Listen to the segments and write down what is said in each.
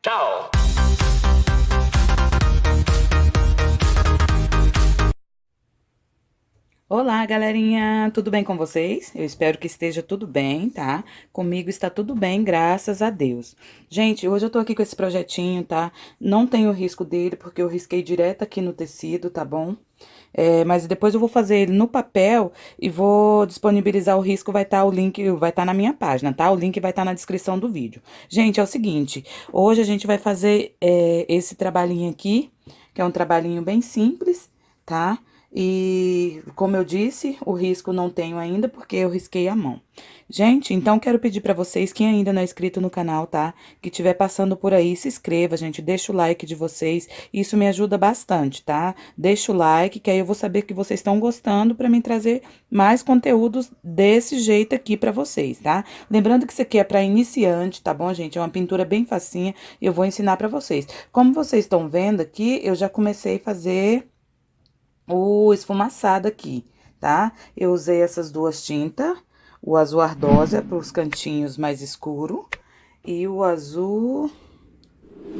Tchau! Olá, galerinha, tudo bem com vocês? Eu espero que esteja tudo bem, tá? Comigo está tudo bem, graças a Deus. Gente, hoje eu tô aqui com esse projetinho, tá? Não tenho risco dele, porque eu risquei direto aqui no tecido, tá bom? Mas depois eu vou fazer ele no papel e vou disponibilizar o risco, vai estar o link, vai estar na minha página, tá? O link vai estar na descrição do vídeo. Gente, é o seguinte, hoje a gente vai fazer esse trabalhinho aqui, que é um trabalhinho bem simples, tá? E, como eu disse, o risco não tenho ainda porque eu risquei a mão. Gente, então quero pedir pra vocês, quem ainda não é inscrito no canal, tá? Que estiver passando por aí, se inscreva, gente, deixa o like de vocês, isso me ajuda bastante, tá? Deixa o like, que aí eu vou saber que vocês estão gostando pra mim trazer mais conteúdos desse jeito aqui pra vocês, tá? Lembrando que isso aqui é pra iniciante, tá bom, gente? É uma pintura bem facinha e eu vou ensinar pra vocês. Como vocês estão vendo aqui, eu já comecei a fazer o esfumaçado aqui, tá? Eu usei essas duas tintas, o azul ardósia para os cantinhos mais escuro e o azul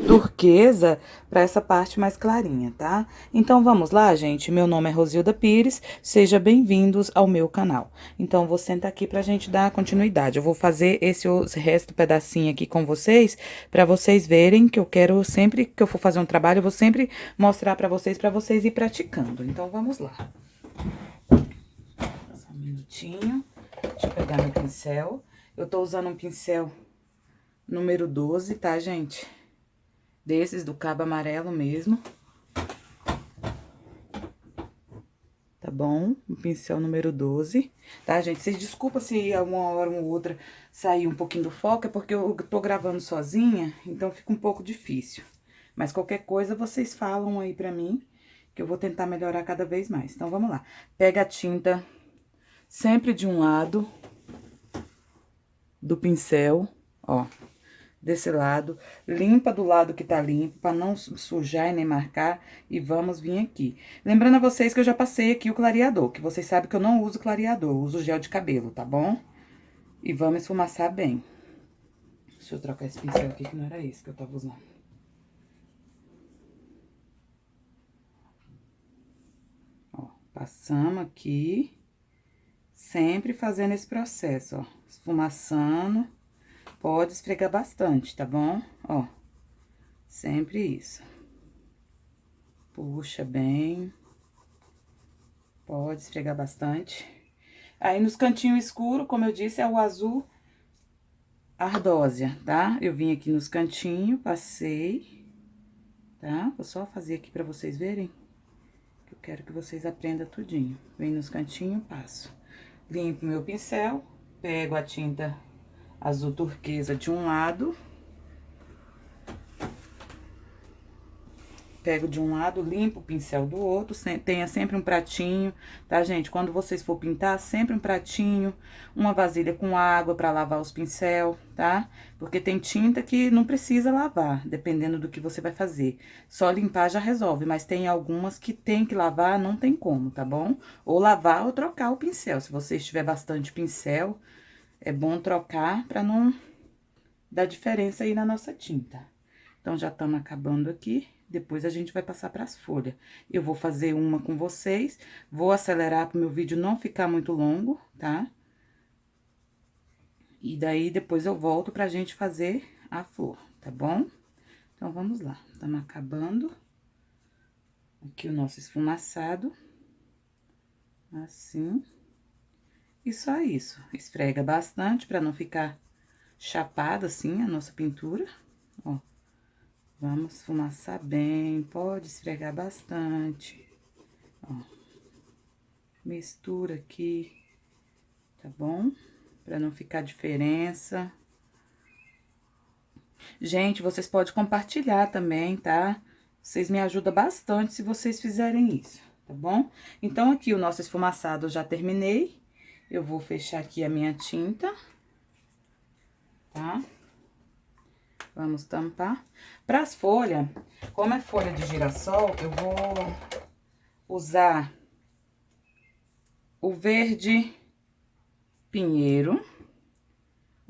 turquesa para essa parte mais clarinha, tá? Então vamos lá, gente. Meu nome é Rosilda Pires, sejam bem-vindos ao meu canal. Então vou sentar aqui pra gente dar continuidade. Eu vou fazer esse resto pedacinho aqui com vocês, para vocês verem que eu quero sempre que eu for fazer um trabalho, eu vou sempre mostrar para vocês ir praticando. Então vamos lá. Só um minutinho. Deixa eu pegar meu pincel. Eu tô usando um pincel número 12, tá, gente? Desses do cabo amarelo mesmo. Tá bom? O pincel número 12, tá, gente? Vocês desculpa se alguma hora ou outra sair um pouquinho do foco, é porque eu tô gravando sozinha, então fica um pouco difícil. Mas qualquer coisa vocês falam aí pra mim, que eu vou tentar melhorar cada vez mais. Então, vamos lá. Pega a tinta sempre de um lado do pincel, ó. Desse lado, limpa do lado que tá limpo, pra não sujar e nem marcar, e vamos vir aqui. Lembrando a vocês que eu já passei aqui o clareador, que vocês sabem que eu não uso clareador, eu uso gel de cabelo, tá bom? E vamos esfumaçar bem. Deixa eu trocar esse pincel aqui, que não era esse que eu tava usando. Ó, passamos aqui, sempre fazendo esse processo, ó, esfumaçando. Pode esfregar bastante, tá bom? Ó, sempre isso. Puxa bem. Pode esfregar bastante. Aí, nos cantinhos escuros, como eu disse, é o azul ardósia, tá? Eu vim aqui nos cantinhos, passei, tá? Vou só fazer aqui pra vocês verem, que eu quero que vocês aprendam tudinho. Vem nos cantinhos, passo. Limpo meu pincel, pego a tinta azul turquesa de um lado. Pego de um lado, limpo o pincel do outro, tenha sempre um pratinho, tá, gente? Quando vocês for pintar, sempre um pratinho, uma vasilha com água pra lavar os pincel, tá? Porque tem tinta que não precisa lavar, dependendo do que você vai fazer. Só limpar já resolve, mas tem algumas que tem que lavar, não tem como, tá bom? Ou lavar ou trocar o pincel. Se você tiver bastante pincel, é bom trocar pra não dar diferença aí na nossa tinta. Então, já estamos acabando aqui. Depois a gente vai passar para as folhas. Eu vou fazer uma com vocês, vou acelerar para o meu vídeo não ficar muito longo, tá? E daí, depois eu volto pra gente fazer a flor, tá bom? Então, vamos lá. Estamos acabando. Aqui o nosso esfumaçado. Assim. E só isso. Esfrega bastante pra não ficar chapada assim a nossa pintura, ó. Vamos esfumaçar bem, pode esfregar bastante, ó. Mistura aqui, tá bom? Pra não ficar diferença. Gente, vocês podem compartilhar também, tá? Vocês me ajudam bastante se vocês fizerem isso, tá bom? Então, aqui o nosso esfumaçado eu já terminei. Eu vou fechar aqui a minha tinta, tá? Vamos tampar. Para as folhas, como é folha de girassol, eu vou usar o verde pinheiro,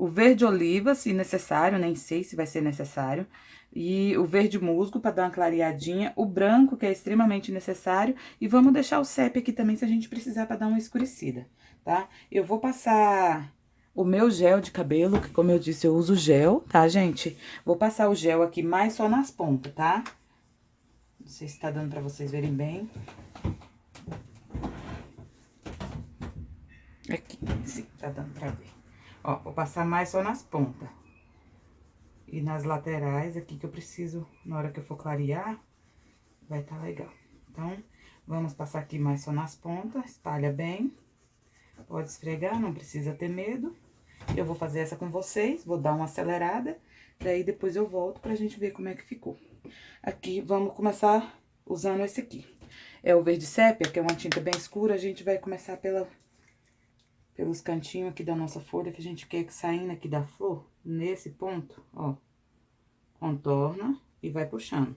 O verde oliva, se necessário, nem sei se vai ser necessário. E o verde musgo, para dar uma clareadinha. O branco, que é extremamente necessário. E vamos deixar o sépia aqui também, se a gente precisar, para dar uma escurecida, tá? Eu vou passar o meu gel de cabelo, que como eu disse, eu uso gel, tá, gente? Vou passar o gel aqui mais só nas pontas, tá? Não sei se tá dando pra vocês verem bem. Aqui, sim, tá dando pra ver. Ó, vou passar mais só nas pontas. E nas laterais aqui que eu preciso, na hora que eu for clarear, vai tá legal. Então, vamos passar aqui mais só nas pontas, espalha bem. Pode esfregar, não precisa ter medo. Eu vou fazer essa com vocês, vou dar uma acelerada, daí depois eu volto pra gente ver como é que ficou. Aqui, vamos começar usando esse aqui. É o verde sépia, que é uma tinta bem escura, a gente vai começar pelos cantinhos aqui da nossa folha, que a gente quer que saindo aqui da flor, nesse ponto, ó. Contorna e vai puxando.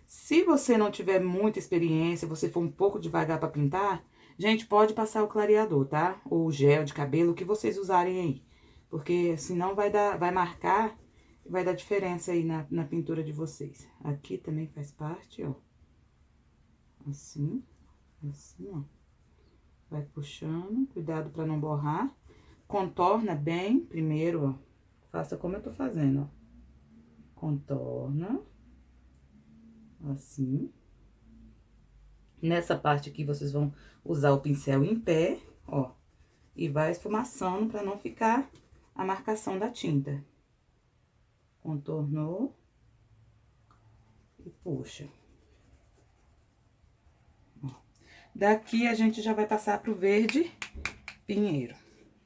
Se você não tiver muita experiência, você for um pouco devagar pra pintar, gente, pode passar o clareador, tá? Ou o gel de cabelo, o que vocês usarem aí. Porque senão vai marcar e vai dar diferença aí na pintura de vocês. Aqui também faz parte, ó. Assim, assim, ó. Vai puxando, cuidado pra não borrar. Contorna bem primeiro, ó. Faça como eu tô fazendo, ó. Contorna. Assim. Nessa parte aqui, vocês vão usar o pincel em pé, ó. E vai esfumaçando pra não ficar a marcação da tinta. Contornou. E puxa. Ó. Daqui, a gente já vai passar pro verde pinheiro,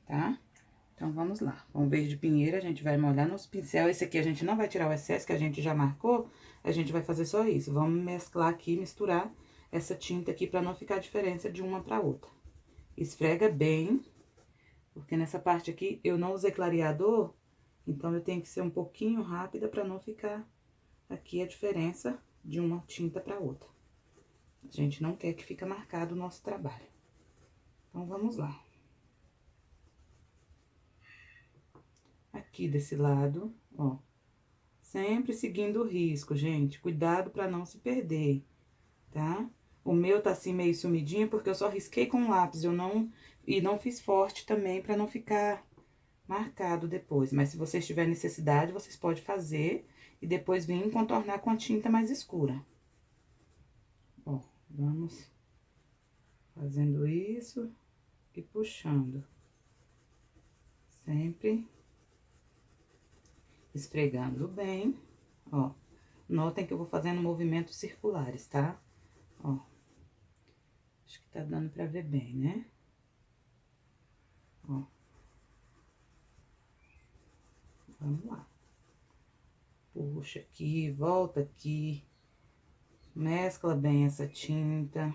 tá? Então, vamos lá. Com o verde pinheiro, a gente vai molhar nosso pincel. Esse aqui a gente não vai tirar o excesso, que a gente já marcou. A gente vai fazer só isso. Vamos mesclar aqui, misturar essa tinta aqui pra não ficar diferença de uma pra outra. Esfrega bem, porque nessa parte aqui eu não usei clareador, então eu tenho que ser um pouquinho rápida pra não ficar aqui a diferença de uma tinta pra outra. A gente não quer que fique marcado o nosso trabalho. Então, vamos lá. Aqui desse lado, ó. Sempre seguindo o risco, gente. Cuidado pra não se perder, tá? O meu tá assim meio sumidinho porque eu só risquei com lápis, e não fiz forte também pra não ficar marcado depois. Mas se vocês tiverem necessidade, vocês podem fazer e depois vir contornar com a tinta mais escura. Ó, vamos fazendo isso e puxando. Sempre esfregando bem, ó. Notem que eu vou fazendo movimentos circulares, tá? Ó. Acho que tá dando pra ver bem, né? Ó. Vamos lá. Puxa aqui, volta aqui. Mescla bem essa tinta.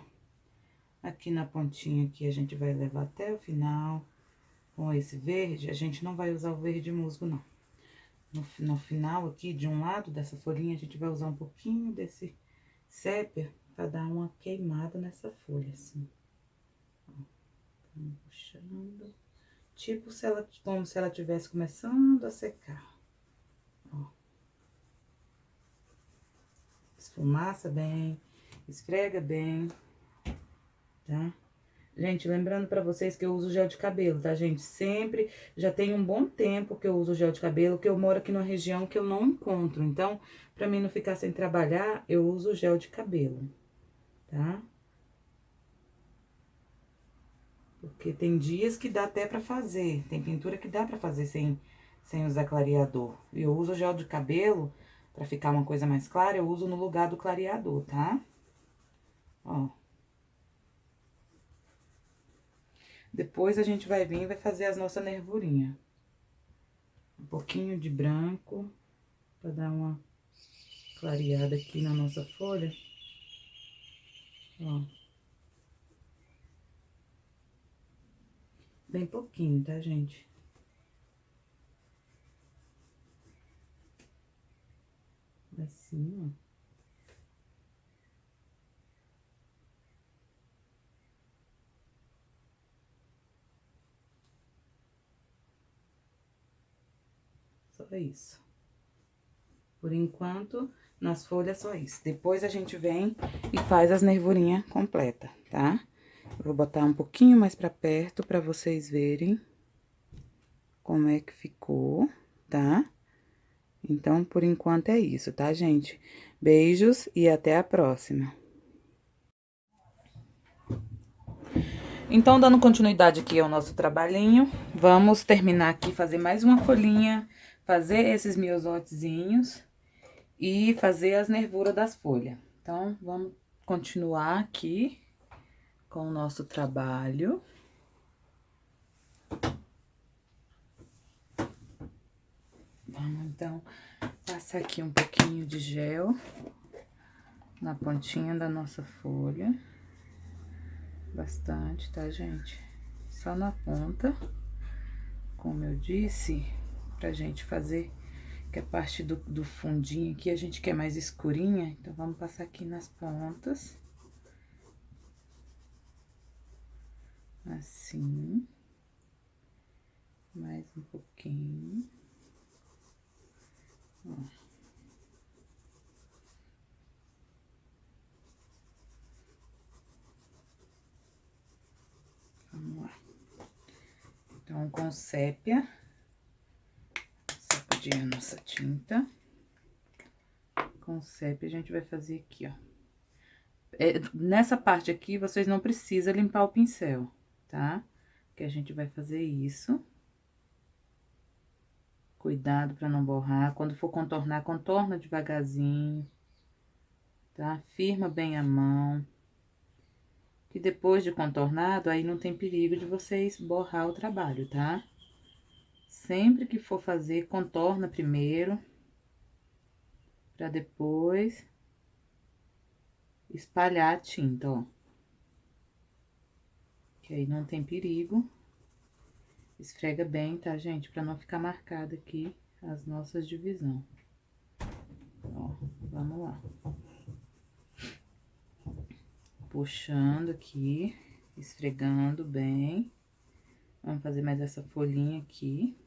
Aqui na pontinha aqui a gente vai levar até o final. Com esse verde, a gente não vai usar o verde musgo, não. No final aqui, de um lado dessa folhinha, a gente vai usar um pouquinho desse sépia pra dar uma queimada nessa folha, assim. Ó, vamos puxando. Tipo como se ela estivesse começando a secar. Ó. Esfumaça bem, esfrega bem, tá? Gente, lembrando pra vocês que eu uso gel de cabelo, tá, gente? Sempre, já tem um bom tempo que eu uso gel de cabelo, que eu moro aqui numa região que eu não encontro. Então, pra mim não ficar sem trabalhar, eu uso gel de cabelo, tá? Porque tem dias que dá até pra fazer, tem pintura que dá pra fazer sem usar clareador. E eu uso gel de cabelo, pra ficar uma coisa mais clara, eu uso no lugar do clareador, tá? Ó. Depois a gente vai vir e vai fazer as nossas nervurinhas. Um pouquinho de branco, pra dar uma clareada aqui na nossa folha. Ó. Bem pouquinho, tá, gente? Assim, ó. é isso. Por enquanto, nas folhas só isso. Depois a gente vem e faz as nervurinhas completa, tá? Eu vou botar um pouquinho mais pra perto pra vocês verem como é que ficou, tá? Então, por enquanto é isso, tá, gente? Beijos e até a próxima. Então, dando continuidade aqui ao nosso trabalhinho, vamos terminar aqui, fazer mais uma folhinha, fazer esses miosotezinhos e fazer as nervuras das folhas. Então, vamos continuar aqui com o nosso trabalho. Vamos, então, passar aqui um pouquinho de gel na pontinha da nossa folha. Bastante, tá, gente? Só na ponta, como eu disse, pra gente fazer, que a parte do fundinho aqui a gente quer mais escurinha, então vamos passar aqui nas pontas. Assim. Mais um pouquinho. Ó. Vamos lá. Então, com sépia, sacudir a nossa tinta. Com sépia, a gente vai fazer aqui, ó. Nessa parte aqui, vocês não precisam limpar o pincel, tá? Que a gente vai fazer isso. Cuidado pra não borrar. Quando for contornar, contorna devagarzinho, tá? Firma bem a mão. Que depois de contornado, aí não tem perigo de vocês borrar o trabalho, tá? Sempre que for fazer, contorna primeiro, pra depois espalhar a tinta, ó. Que aí não tem perigo. Esfrega bem, tá, gente? Pra não ficar marcada aqui as nossas divisões. Ó, vamos lá. Puxando aqui, esfregando bem. Vamos fazer mais essa folhinha aqui.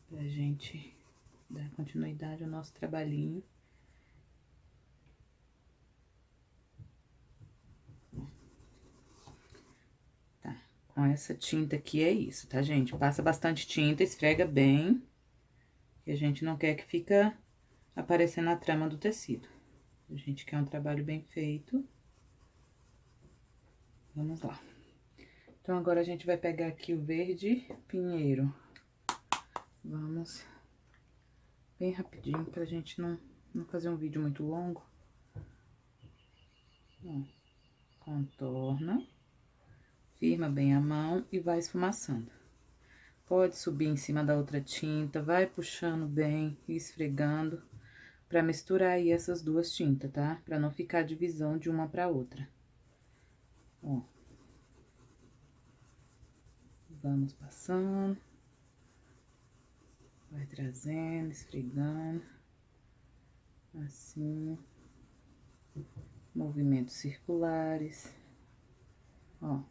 Pra gente dar continuidade ao nosso trabalhinho. Tá, com essa tinta aqui é isso, tá, gente? Passa bastante tinta, esfrega bem. Que a gente não quer que fica aparecendo a trama do tecido. A gente quer um trabalho bem feito. Vamos lá. Então, agora a gente vai pegar aqui o verde pinheiro. Vamos bem rapidinho, pra gente não fazer um vídeo muito longo. Ó, contorna, firma bem a mão e vai esfumaçando. Pode subir em cima da outra tinta, vai puxando bem e esfregando pra misturar aí essas duas tintas, tá? Pra não ficar divisão de uma pra outra. Ó. Vamos passando. Vai trazendo, esfregando. Assim. Movimentos circulares. Ó.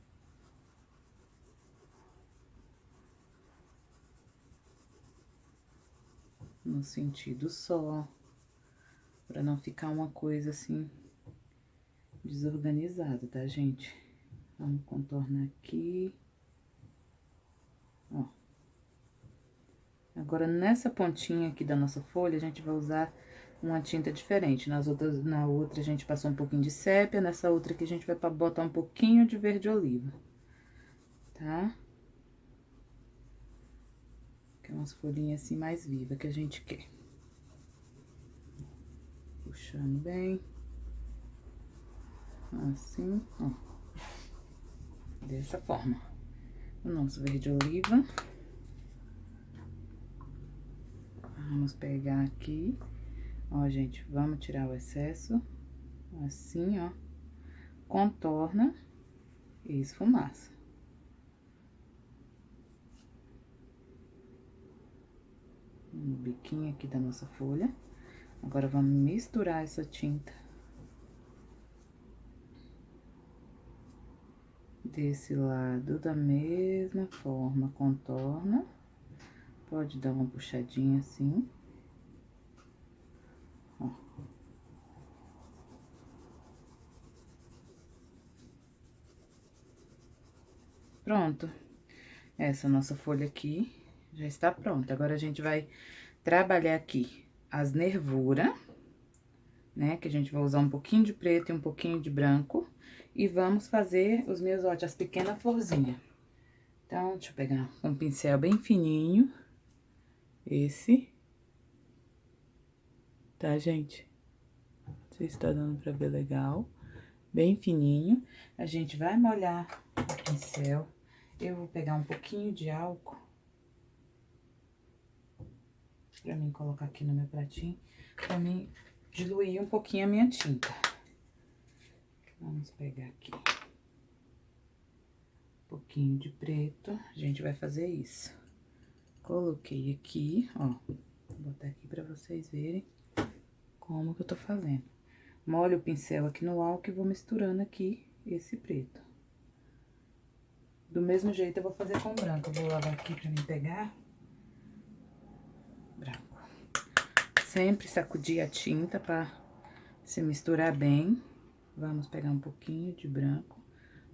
No sentido só. Pra não ficar uma coisa assim desorganizada, tá, gente? Vamos contornar aqui. Ó. Agora, nessa pontinha aqui da nossa folha, a gente vai usar uma tinta diferente. Na outra, a gente passou um pouquinho de sépia, nessa outra aqui, a gente vai botar um pouquinho de verde oliva, tá? Que é umas folhinhas assim mais vivas que a gente quer. Puxando bem. Assim, ó. Dessa forma. O nosso verde oliva. Vamos pegar aqui. Ó, gente, vamos tirar o excesso. Assim, ó. Contorna e esfumaça. No biquinho aqui da nossa folha. Agora, vamos misturar essa tinta. Desse lado, da mesma forma, contorna. Pode dar uma puxadinha assim. Ó. Pronto. Essa nossa folha aqui já está pronta. Agora, a gente vai trabalhar aqui as nervuras, né? Que a gente vai usar um pouquinho de preto e um pouquinho de branco. E vamos fazer os meus, ó, as pequenas florzinhas. Então, deixa eu pegar um pincel bem fininho. Esse. Tá, gente? Não sei se tá dando pra ver legal. Bem fininho. A gente vai molhar o pincel. Eu vou pegar um pouquinho de álcool. Pra mim colocar aqui no meu pratinho. Pra mim diluir um pouquinho a minha tinta. Vamos pegar aqui. Um pouquinho de preto. A gente vai fazer isso. Coloquei aqui, ó. Vou botar aqui pra vocês verem como que eu tô fazendo. Molho o pincel aqui no álcool e vou misturando aqui esse preto. Do mesmo jeito eu vou fazer com branco. Eu vou lavar aqui pra mim pegar. Branco. Sempre sacudir a tinta pra se misturar bem. Vamos pegar um pouquinho de branco.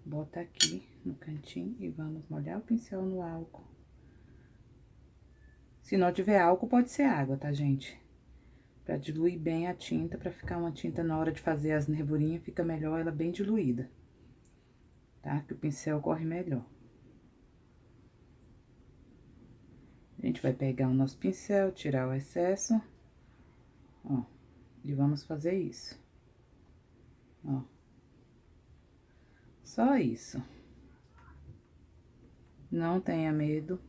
Bota aqui no cantinho e vamos molhar o pincel no álcool. Se não tiver álcool, pode ser água, tá, gente? Pra diluir bem a tinta, pra ficar uma tinta na hora de fazer as nervurinhas, fica melhor ela bem diluída. Tá? Que o pincel corre melhor. A gente vai pegar o nosso pincel, tirar o excesso. Ó, e vamos fazer isso. Ó. Só isso. Não tenha medo,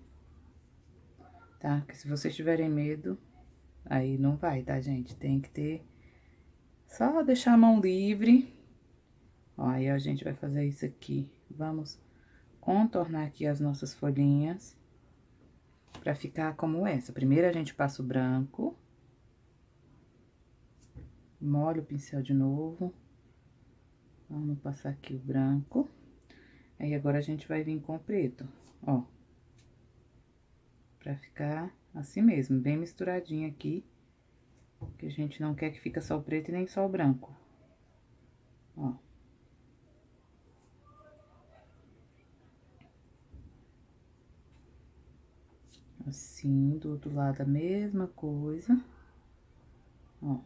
tá? Porque se vocês tiverem medo, aí não vai, tá, gente? Tem que ter... Só deixar a mão livre. Ó, aí a gente vai fazer isso aqui. Vamos contornar aqui as nossas folhinhas. Pra ficar como essa. Primeiro a gente passa o branco. Molha o pincel de novo. Vamos passar aqui o branco. Aí, agora a gente vai vir com o preto, ó. Pra ficar assim mesmo, bem misturadinho aqui. Que a gente não quer que fique só o preto e nem só o branco. Ó. Assim, do outro lado a mesma coisa. Ó.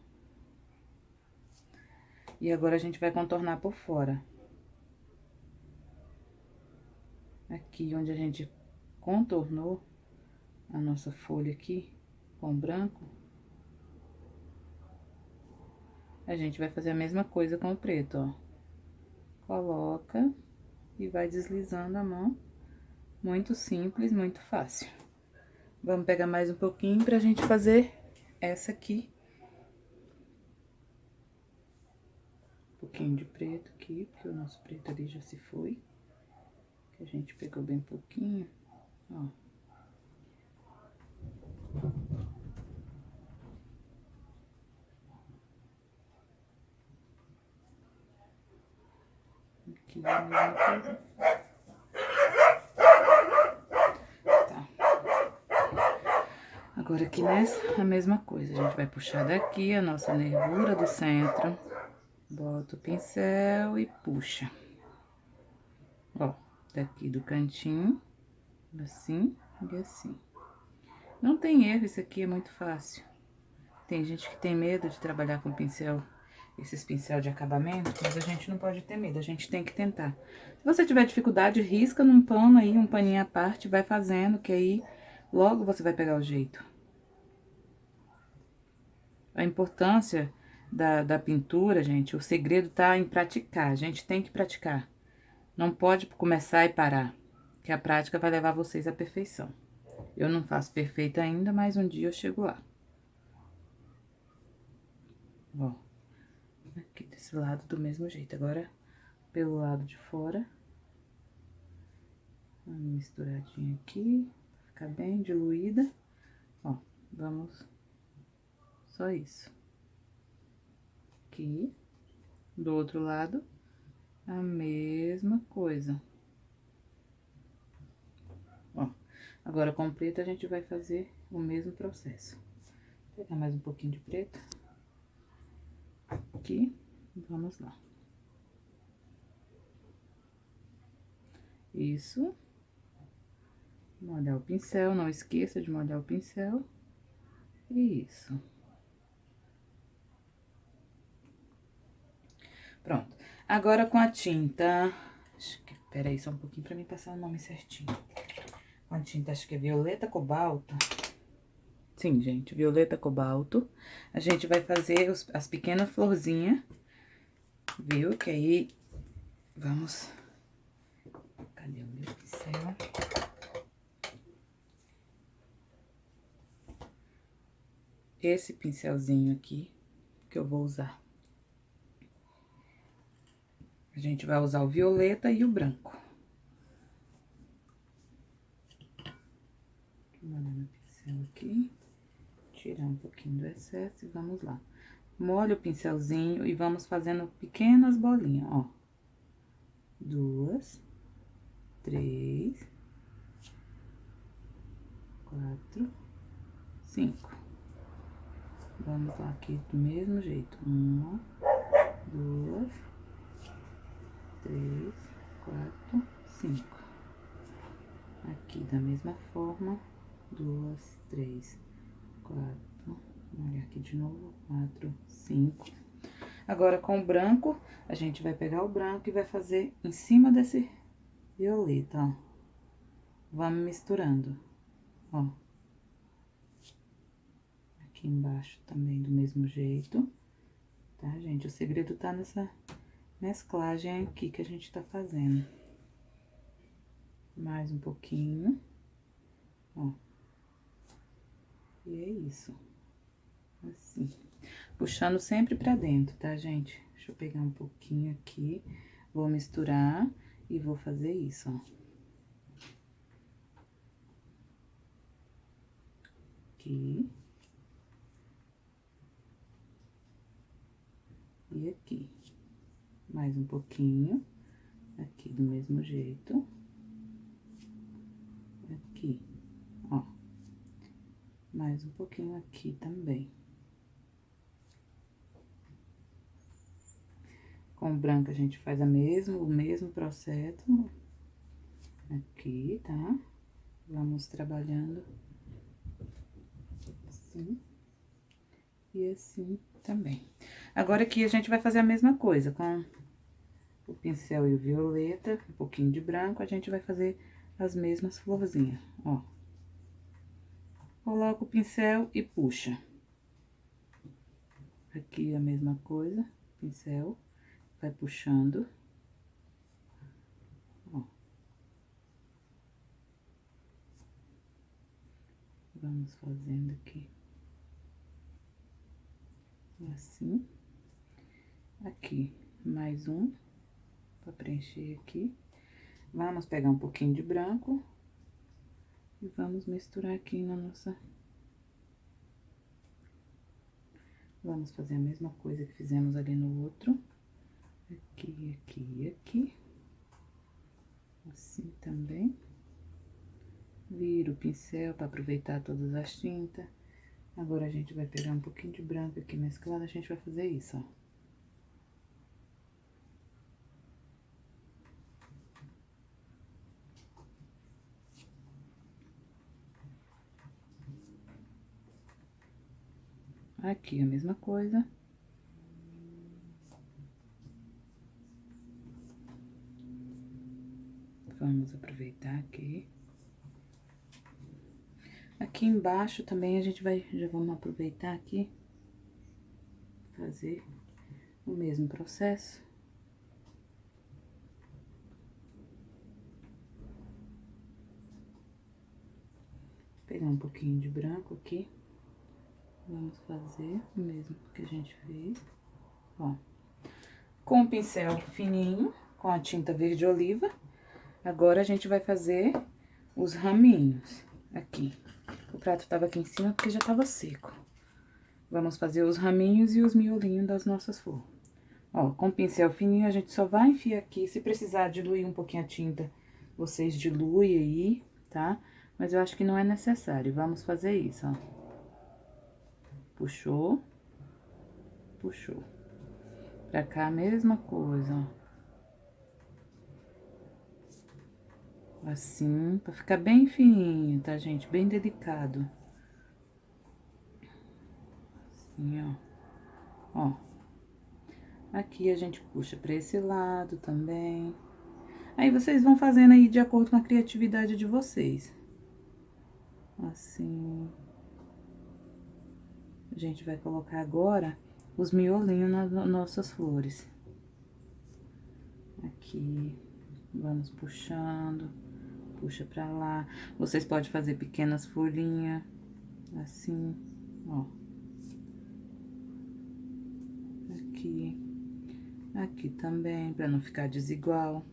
E agora a gente vai contornar por fora. Aqui onde a gente contornou a nossa folha aqui com branco, a gente vai fazer a mesma coisa com o preto, ó. Coloca e vai deslizando a mão. Muito simples, muito fácil. Vamos pegar mais um pouquinho pra gente fazer essa aqui. Um pouquinho de preto aqui, porque o nosso preto ali já se foi. Que a gente pegou bem pouquinho, ó. Aqui a mesma coisa. Tá. Agora aqui nessa, a mesma coisa. A gente vai puxar daqui a nossa nervura do centro. Bota o pincel e puxa. Ó, daqui do cantinho, assim e assim. Não tem erro, isso aqui é muito fácil. Tem gente que tem medo de trabalhar com pincel, esses pincel de acabamento, mas a gente não pode ter medo, a gente tem que tentar. Se você tiver dificuldade, risca num pano aí, um paninho à parte, vai fazendo, que aí logo você vai pegar o jeito. A importância da pintura, gente, o segredo tá em praticar, a gente tem que praticar. Não pode começar e parar, que a prática vai levar vocês à perfeição. Eu não faço perfeito ainda, mas um dia eu chego lá. Ó, aqui desse lado do mesmo jeito. Agora, pelo lado de fora. Uma misturadinha aqui, pra ficar bem diluída. Ó, vamos... Só isso. Aqui, do outro lado, a mesma coisa. Ó, agora com o preto a gente vai fazer o mesmo processo. Vou pegar mais um pouquinho de preto. Aqui, vamos lá. Isso. Molhar o pincel, não esqueça de molhar o pincel. Isso. Pronto. Agora com a tinta... Peraí, só um pouquinho pra mim passar o nome certinho. Com a tinta, acho que é violeta cobalto. Sim, gente, violeta cobalto. A gente vai fazer as pequenas florzinhas, viu? Que aí, vamos... Cadê o meu pincel? Esse pincelzinho aqui, que eu vou usar. A gente vai usar o violeta e o branco. Vou molhar meu pincel aqui. Tirar um pouquinho do excesso e vamos lá. Molha o pincelzinho e vamos fazendo pequenas bolinhas, ó. 2, 3, 4, 5. Vamos lá aqui do mesmo jeito. 1, 2, 3, 4, 5. Aqui da mesma forma. 2, 3, 4. Olha aqui de novo. 4, 5. Agora, com o branco, a gente vai pegar o branco e vai fazer em cima desse violeta, ó. Vamos misturando, ó. Aqui embaixo também do mesmo jeito, tá, gente? O segredo tá nessa mesclagem aqui que a gente tá fazendo. Mais um pouquinho, ó. E é isso. Assim. Puxando sempre pra dentro, tá, gente? Deixa eu pegar um pouquinho aqui, vou misturar e vou fazer isso, ó. Aqui. E aqui. Mais um pouquinho. Aqui do mesmo jeito. Aqui, ó. Mais um pouquinho aqui também. Com o branco, a gente faz o mesmo processo. Aqui, tá? Vamos trabalhando assim. E assim também. Agora, aqui, a gente vai fazer a mesma coisa. Com o pincel e o violeta, um pouquinho de branco, a gente vai fazer as mesmas florzinhas, ó. Coloca o pincel e puxa. Aqui a mesma coisa, pincel, vai puxando. Ó. Vamos fazendo aqui. Assim. Aqui, mais um, pra preencher aqui. Vamos pegar um pouquinho de branco. E vamos misturar aqui na nossa... Vamos fazer a mesma coisa que fizemos ali no outro. Aqui, aqui e aqui. Assim também. Vira o pincel para aproveitar todas as tintas. Agora, a gente vai pegar um pouquinho de branco aqui mesclado, a gente vai fazer isso, ó. Aqui a mesma coisa. Vamos aproveitar aqui. Aqui embaixo também a gente vai, já vamos aproveitar aqui, fazer o mesmo processo. Pegar um pouquinho de branco aqui. Vamos fazer o mesmo que a gente fez, ó. Com o pincel fininho, com a tinta verde oliva, agora a gente vai fazer os raminhos aqui. O prato tava aqui em cima porque já tava seco. Vamos fazer os raminhos e os miolinhos das nossas flores. Ó, com o pincel fininho a gente só vai enfiar aqui. Se precisar diluir um pouquinho a tinta, vocês diluem aí, tá? Mas eu acho que não é necessário. Vamos fazer isso, ó. Puxou. Puxou. Pra cá, a mesma coisa, ó. Assim, pra ficar bem fininho, tá, gente? Bem delicado. Assim, ó. Ó. Aqui a gente puxa pra esse lado também. Aí, vocês vão fazendo aí de acordo com a criatividade de vocês. Assim. A gente vai colocar agora os miolinhos nas nossas flores. Aqui. Vamos puxando. Puxa pra lá. Vocês podem fazer pequenas folhinhas. Assim, ó. Aqui. Aqui também, pra não ficar desigual.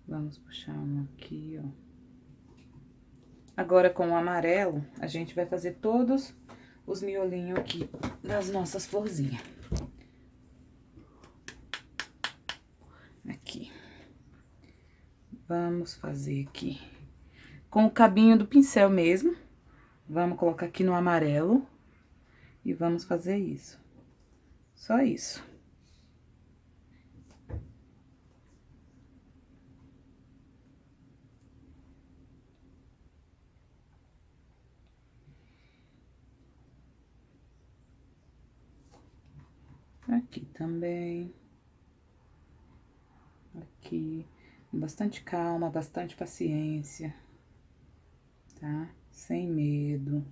Vamos puxar um aqui, ó. Agora, com o amarelo, a gente vai fazer todos os miolinhos aqui das nossas florzinhas. Aqui. Vamos fazer aqui com o cabinho do pincel mesmo. Vamos colocar aqui no amarelo e vamos fazer isso. Só isso. Aqui também. Aqui. Com bastante calma, bastante paciência. Tá? Sem medo.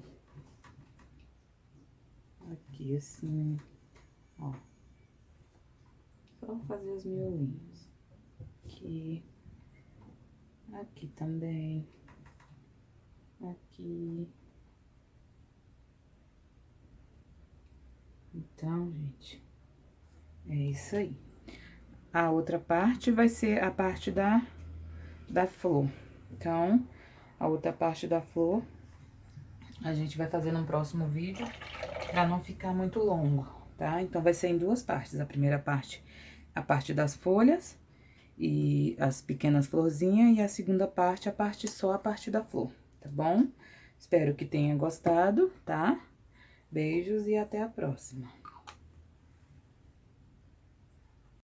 Aqui, assim. Ó. Só fazer os miolinhos. Aqui. Aqui também. Aqui. Então, gente, é isso aí. A outra parte vai ser a parte da flor. Então, a outra parte da flor, a gente vai fazer no próximo vídeo, pra não ficar muito longo, tá? Então, vai ser em duas partes. A primeira parte, a parte das folhas e as pequenas florzinhas. E a segunda parte, só a parte da flor, tá bom? Espero que tenha gostado, tá? Beijos e até a próxima.